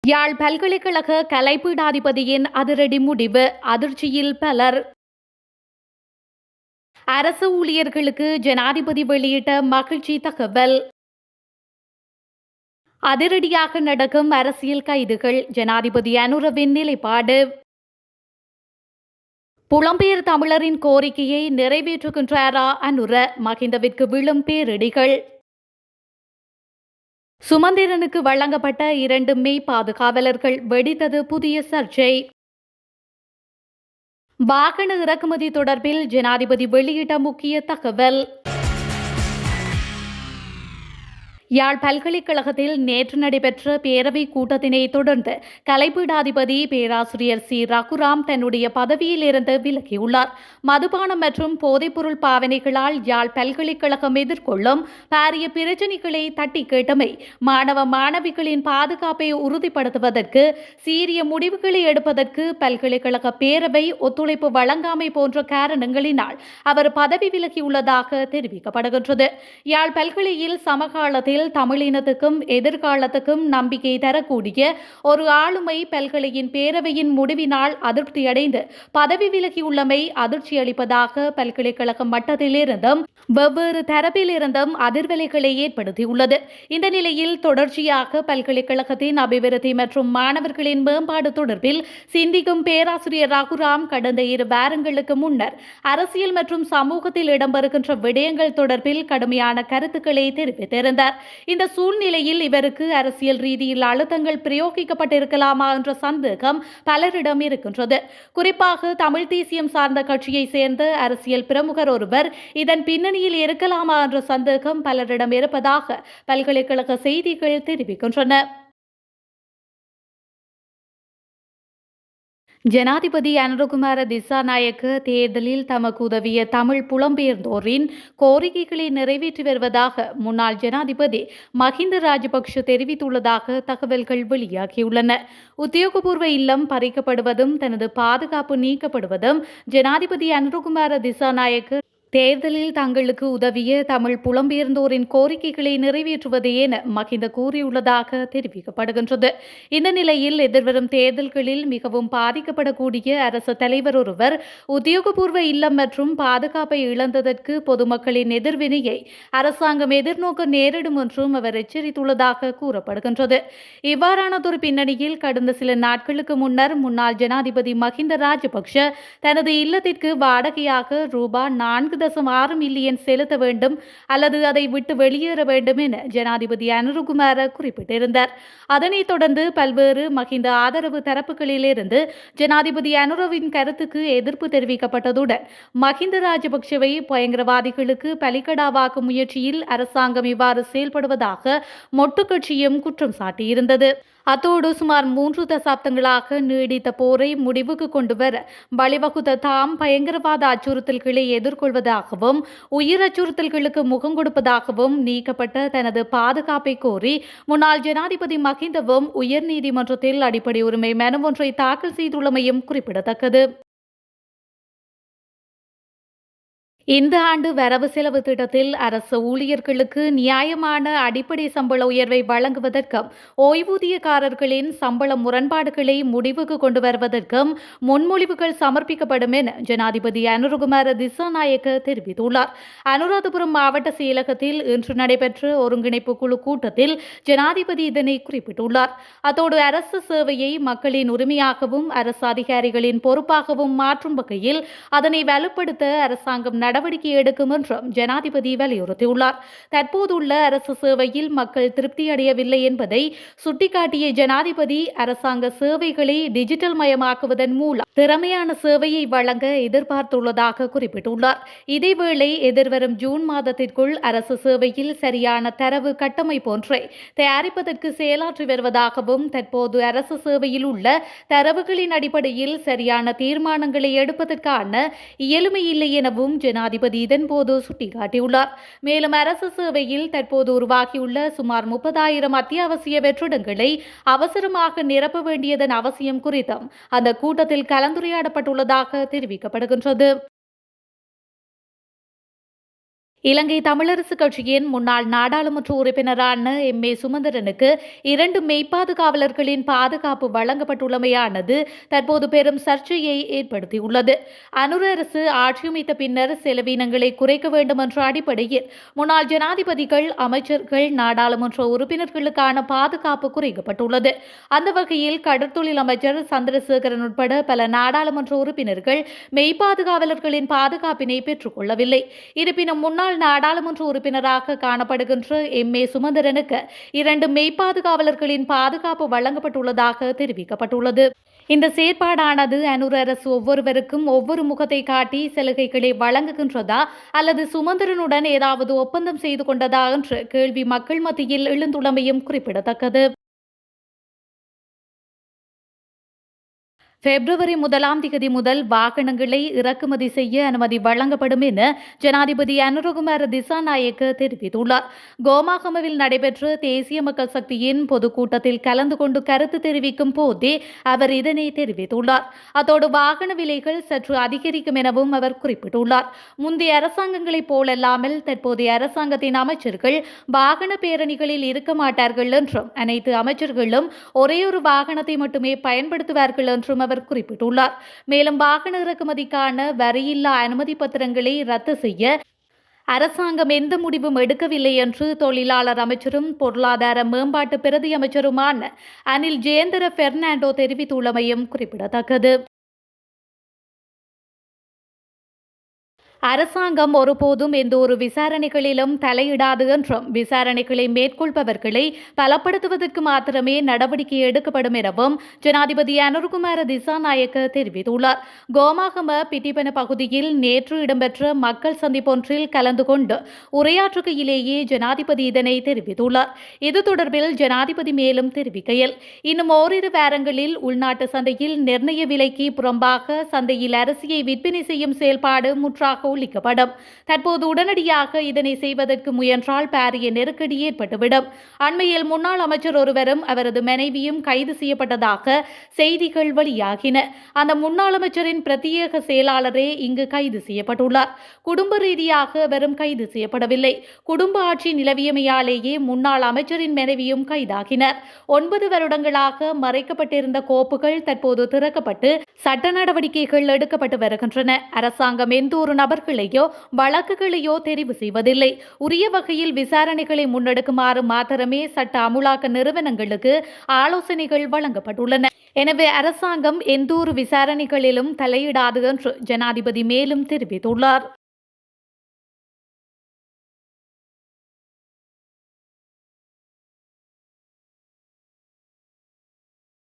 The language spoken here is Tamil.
யாழ் பல்கலைக்கழக கலைப்பீடாதிபதியின் அதிரடி முடிவு அதிர்ச்சியில் பலர். அரசு ஊழியர்களுக்கு ஜனாதிபதி வெளியிட்ட மகிழ்ச்சி தகவல். அதிரடியாக நடக்கும் அரசியல் கைதுகள், ஜனாதிபதி அனுரவின் நிலைப்பாடு. புலம்பெயர் தமிழரின் கோரிக்கையை நிறைவேற்றுகின்றாரா அனுர, மகிந்தவிற்கு விழும் பேரிடிகள். சுமந்திரனுக்கு வழங்கப்பட்ட 2 மெய் பாதுகாவலர்கள், வெடித்தது புதிய சர்ச்சை. வாகன இறக்குமதி தொடர்பில் ஜனாதிபதி வெளியிட்ட முக்கிய தகவல். யாழ் பல்கலைக்கழகத்தில் நேற்று நடைபெற்ற பேரவை கூட்டத்தினை தொடர்ந்து கலைப்பீடாதிபதி பேராசிரியர் சி ரகுராம் தன்னுடைய பதவியில் இருந்து விலகியுள்ளார். மதுபானம் மற்றும் போதைப்பொருள் பாவனைகளால் யாழ் பல்கலைக்கழகம் எதிர்கொள்ளும் பாரிய பிரச்சினைகளை தட்டி கேட்டமை, மாணவ மாணவிகளின் பாதுகாப்பை உறுதிப்படுத்துவதற்கு சீரிய முடிவுகளை எடுப்பதற்கு பல்கலைக்கழக பேரவை ஒத்துழைப்பு வழங்காமை போன்ற காரணங்களினால் அவர் பதவி விலகியுள்ளதாக தெரிவிக்கப்படுகின்றது. யாழ் பல்கலையில் சமகாலத்தில் தமிழினத்துக்கும் எதிர்காலத்துக்கும் நம்பிக்கை தரக்கூடிய ஒரு ஆளுமை பல்கலையின் பேரவையின் முடிவினால் அதிருப்தியடைந்து பதவி விலகியுள்ளமை அதிர்ச்சி அளிப்பதாக பல்கலைக்கழக மட்டத்திலிருந்தும் வெவ்வேறு தரப்பிலிருந்தும் அதிர்வலைகளை ஏற்படுத்தியுள்ளது. இந்த நிலையில் தொடர்ச்சியாக பல்கலைக்கழகத்தின் அபிவிருத்தி மற்றும் மாணவர்களின் மேம்பாடு தொடர்பில் சிந்திக்கும் பேராசிரியர் ரகுராம் கடந்த 2 வாரங்களுக்கு முன்னர் அரசியல் மற்றும் சமூகத்தில் இடம்பெறுகின்ற விடயங்கள் தொடர்பில் கடுமையான கருத்துக்களை தெரிவித்திருந்தார். இந்த சூழ்நிலையில் இவருக்கு அரசியல் ரீதியில் அழுத்தங்கள் பிரயோகிக்கப்பட்டிருக்கலாமா என்ற சந்தேகம் பலரிடம் இருக்கின்றது. குறிப்பாக தமிழ் தேசியம் சார்ந்த கட்சியை சேர்ந்த அரசியல் பிரமுகர் ஒருவர் இதன் பின்னணியில் இருக்கலாமா என்ற சந்தேகம் பலரிடம் இருப்பதாக பல்கலைக்கழக செய்திகள் தெரிவிக்கின்றன. ஜனாதிபதி அனுரகுமார திசாநாயக்க தேர்தலில் தமக்கு உதவிய தமிழ் புலம்பெயர்ந்தோரின் கோரிக்கைகளை நிறைவேற்றி வருவதாக முன்னாள் ஜனாதிபதி மஹிந்த ராஜபக்ஷ தெரிவித்துள்ளதாக தகவல்கள் வெளியாகியுள்ளன. உத்தியோகபூர்வ இல்லம் பறிக்கப்படுவதும் தனது பாதுகாப்பு நீக்கப்படுவதும் ஜனாதிபதி அனுரகுமார திசாநாயக்க தேர்தலில் தங்களுக்கு உதவிய தமிழ் புலம்பெயர்ந்தோரின் கோரிக்கைகளை நிறைவேற்றுவது என மஹிந்த கூறியுள்ளதாக தெரிவிக்கப்படுகின்றது. இந்த நிலையில் எதிர்வரும் தேர்தல்களில் மிகவும் பாதிக்கப்படக்கூடிய அரசு தலைவர் ஒருவர் உத்தியோகபூர்வ இல்லம் மற்றும் பாதுகாப்பை இழந்ததற்கு பொதுமக்களின் எதிர்வினையை அரசாங்கம் எதிர்நோக்க நேரிடும் என்றும் அவர் எச்சரித்துள்ளதாக கூறப்படுகின்றது. இவ்வாறானதொரு பின்னணியில் கடந்த சில நாட்களுக்கு முன்னர் முன்னாள் ஜனாதிபதி மஹிந்த ராஜபக்ஷ தனது இல்லத்திற்கு வாடகையாக ரூபாய் 4.6 மில்லியன் செலுத்த வேண்டும் அல்லது அதை விட்டு வெளியேற வேண்டும் என ஜனாதிபதி அனுரகுமார குறிப்பிட்டிருந்தார். அதனைத் தொடர்ந்து பல்வேறு மஹிந்த ஆதரவு தரப்புகளிலிருந்து ஜனாதிபதி அனுரவின் கருத்துக்கு எதிர்ப்பு தெரிவிக்கப்பட்டதுடன் மஹிந்த ராஜபக்ஷவை பயங்கரவாதிகளுக்கு பலிகடாவாக்கும் முயற்சியில் அரசாங்கம் இவ்வாறு செயல்படுவதாக மொட்டு கட்சியும் குற்றம் சாட்டியிருந்தது. அத்தோடு சுமார் 3 தசாப்தங்களாக நீடித்த போரை முடிவுக்கு கொண்டுவர வழிவகுத்த தாம் பயங்கரவாத அச்சுறுத்தல்களை எதிர்கொள்வதாகவும் உயிர் அச்சுறுத்தல்களுக்கு முகம் கொடுப்பதாகவும் நீக்கப்பட்ட தனது பாதுகாப்பை கோரி முன்னாள் ஜனாதிபதி மஹிந்தவும் உயர்நீதிமன்றத்தில் அடிப்படை உரிமை மனு ஒன்றை தாக்கல் செய்துள்ளமையும் குறிப்பிடத்தக்கது. இந்த ஆண்டு வரவு செலவு திட்டத்தில் அரசு ஊழியர்களுக்கு நியாயமான அடிப்படை சம்பள உயர்வை வழங்குவதற்கும் ஓய்வூதியக்காரர்களின் சம்பள முரண்பாடுகளை முடிவுக்கு கொண்டு வருவதற்கும் முன்மொழிவுகள் சமர்ப்பிக்கப்படும் என ஜனாதிபதி அனுரகுமார திசாநாயக்க தெரிவித்துள்ளார். அனுராதபுரம் மாவட்ட செயலகத்தில் இன்று நடைபெற்ற ஒருங்கிணைப்பு குழு கூட்டத்தில் ஜனாதிபதி இதனை குறிப்பிட்டுள்ளார். அத்தோடு அரசு சேவையை மக்களின் உரிமையாகவும் அரசு அதிகாரிகளின் பொறுப்பாகவும் மாற்றும் வகையில் அதனை வலுப்படுத்த அரசாங்கம் நடவடிக்கை எடுக்கும் என்றும் ஜனாதிபதி வலியுறுத்தியுள்ளார். தற்போதுள்ள அரசு சேவையில் மக்கள் திருப்தியடையவில்லை என்பதை சுட்டிக்காட்டிய ஜனாதிபதி அரசாங்க சேவைகளை டிஜிட்டல் மயமாக்குவதன் மூலம் திறமையான சேவையை வழங்க எதிர்பார்த்துள்ளதாக குறிப்பிட்டுள்ளார். இதேவேளை எதிர்வரும் ஜூன் மாதத்திற்குள் அரசு சேவையில் சரியான தரவு கட்டமைப்பு ஒன்றை தயாரிப்பதற்கு செயலாற்றி வருவதாகவும் தற்போது அரசு சேவையில் உள்ள தரவுகளின் அடிப்படையில் சரியான தீர்மானங்களை எடுப்பதற்கான இயலுமை இல்லை எனவும் ஜனாதிபதி இதன்போது சுட்டிக்காட்டியுள்ளார். மேலும் அரசு சேவையில் தற்போது உருவாகியுள்ள சுமார் 30,000 அத்தியாவசிய வெற்றிடங்களை அவசரமாக நிரப்ப வேண்டியதன் அவசியம் குறித்தும் அந்த கூட்டத்தில் கலந்துரையாடப்பட்டுள்ளதாக தெரிவிக்கப்படுகின்றது. இலங்கை தமிழரசு கட்சியின் முன்னாள் நாடாளுமன்ற உறுப்பினரான எம். ஏ. சுமந்திரனுக்கு 2 மெய்ப்பாதுகாவலர்களின் பாதுகாப்பு வழங்கப்பட்டுள்ளமையானது தற்போது பெரும் சர்ச்சையை ஏற்படுத்தியுள்ளது. அனுர அரசு ஆட்சியமைத்த பின்னர் செலவினங்களை குறைக்க வேண்டும் என்ற அடிப்படையில் முன்னாள் ஜனாதிபதிகள், அமைச்சர்கள், நாடாளுமன்ற உறுப்பினர்களுக்கான பாதுகாப்பு குறைக்கப்பட்டுள்ளது. அந்த வகையில் கடற்தொழில் அமைச்சர் சந்திரசேகரன் உட்பட பல நாடாளுமன்ற உறுப்பினர்கள் மெய்ப்பாதுகாவலர்களின் பாதுகாப்பினை பெற்றுக் கொள்ளவில்லை. இருப்பினும் முன்னாள் நாடாளுமன்ற உறுப்பினராக காணப்படுகின்ற எம். ஏ. சுமந்திரனுக்கு 2 மெய்ப்பாதுகாவலர்களின் பாதுகாப்பு வழங்கப்பட்டுள்ளதாக தெரிவிக்கப்பட்டுள்ளது. இந்த செயற்பாடானது அனுர அரசு ஒவ்வொருவருக்கும் ஒவ்வொரு முகத்தை காட்டி சலுகைகளை வழங்குகின்றதா அல்லது சுமந்திரனுடன் ஏதாவது ஒப்பந்தம் செய்து கொண்டதா என்ற கேள்வி மக்கள் மத்தியில் எழுந்துள்ளமையும் குறிப்பிடத்தக்கது. பிப்ரவரி 1 முதல் வாகனங்களை இறக்குமதி செய்ய அனுமதி வழங்கப்படும் என ஜனாதிபதி அனுரகுமார திசாநாயக்க தெரிவித்துள்ளார். கோமாகமவில் நடைபெற்ற தேசிய மக்கள் சக்தியின் பொதுக்கூட்டத்தில் கலந்து கொண்டு கருத்து தெரிவிக்கும் போதே அவர் இதனை தெரிவித்துள்ளார். அத்தோடு வாகன விலைகள் சற்று அதிகரிக்கும் எனவும் அவர் குறிப்பிட்டுள்ளார். முந்தைய அரசாங்கங்களைப் போலல்லாமல் தற்போதைய அரசாங்கத்தின் அமைச்சர்கள் வாகன பேரணிகளில் இருக்க மாட்டார்கள் என்றும், அனைத்து அமைச்சர்களும் ஒரே ஒரு வாகனத்தை மட்டுமே பயன்படுத்துவார்கள் என்றும் அவர் குறிப்பிட்டுள்ளார். மேலும் வாகன இறக்குமதிக்கான வரியில்லா அனுமதி பத்திரங்களை ரத்து செய்ய அரசாங்கம் எந்த முடிவும் எடுக்கவில்லை என்று தொழிலாளர் அமைச்சரும் பொருளாதார மேம்பாட்டு பிரதி அமைச்சருமான அனில் ஜெயந்தர பெர்னாண்டோ தெரிவித்துள்ளமையும் குறிப்பிடத்தக்கது. அரசாங்கம் ஒருபோதும் எந்த ஒரு விசாரணைகளிலும் தலையிடாது என்றும், விசாரணைகளை மேற்கொள்பவர்களை பலப்படுத்துவதற்கு மாத்திரமே நடவடிக்கை எடுக்கப்படும் எனவும் ஜனாதிபதி அனுரகுமார திசாநாயக்க தெரிவித்துள்ளார். கோமாகம பிட்டிபன பகுதியில் நேற்று இடம்பெற்ற மக்கள் சந்திப்பொன்றில் கலந்து கொண்டு உரையாற்றுகையிலேயே ஜனாதிபதி இதனை தெரிவித்துள்ளார். இது தொடர்பில் ஜனாதிபதி மேலும் தெரிவிக்கையில், இன்னும் ஓரிரு வாரங்களில் உள்நாட்டு சந்தையில் நிர்ணய விலைக்கு புறம்பாக சந்தையில் அரிசியை விற்பனை செய்யும் செயல்பாடு முற்றாக ஒழிக்கப்படும். தற்போது உடனடியாக இதனை செய்வதற்கு முயன்றால் பாரிய நெருக்கடி ஏற்பட்டுவிடும். அண்மையில் முன்னாள் அமைச்சர் ஒருவரும் அவரது மனைவியும் கைது செய்யப்பட்டதாக செய்திகள் வெளியாகின. அந்த முன்னாள் அமைச்சரின் பிரத்யேக செயலாளரே இங்கு கைது செய்யப்பட்டுள்ளார். குடும்ப ரீதியாக அவரும் கைது செய்யப்படவில்லை. குடும்ப ஆட்சி நிலவியமையாலேயே முன்னாள் அமைச்சரின் மனைவியும் கைதாகினர். 9 வருடங்களாக மறைக்கப்பட்டிருந்த கோப்புகள் தற்போது திறக்கப்பட்டு சட்ட நடவடிக்கைகள் எடுக்கப்பட்டு வருகின்றன. அரசாங்கம் எந்த ஒரு நபர்களையோ வழக்குகளையோ தெரிவு செய்வதில்லை. உரிய வகையில் விசாரணைகளை முன்னெடுக்குமாறு மாத்திரமே சட்ட அமுலாக்க நிறுவனங்களுக்கு ஆலோசனைகள் வழங்கப்பட்டுள்ளன. எனவே அரசாங்கம் எந்த ஒரு விசாரணைகளிலும் தலையிடாது என்று ஜனாதிபதி மேலும் தெரிவித்துள்ளார்.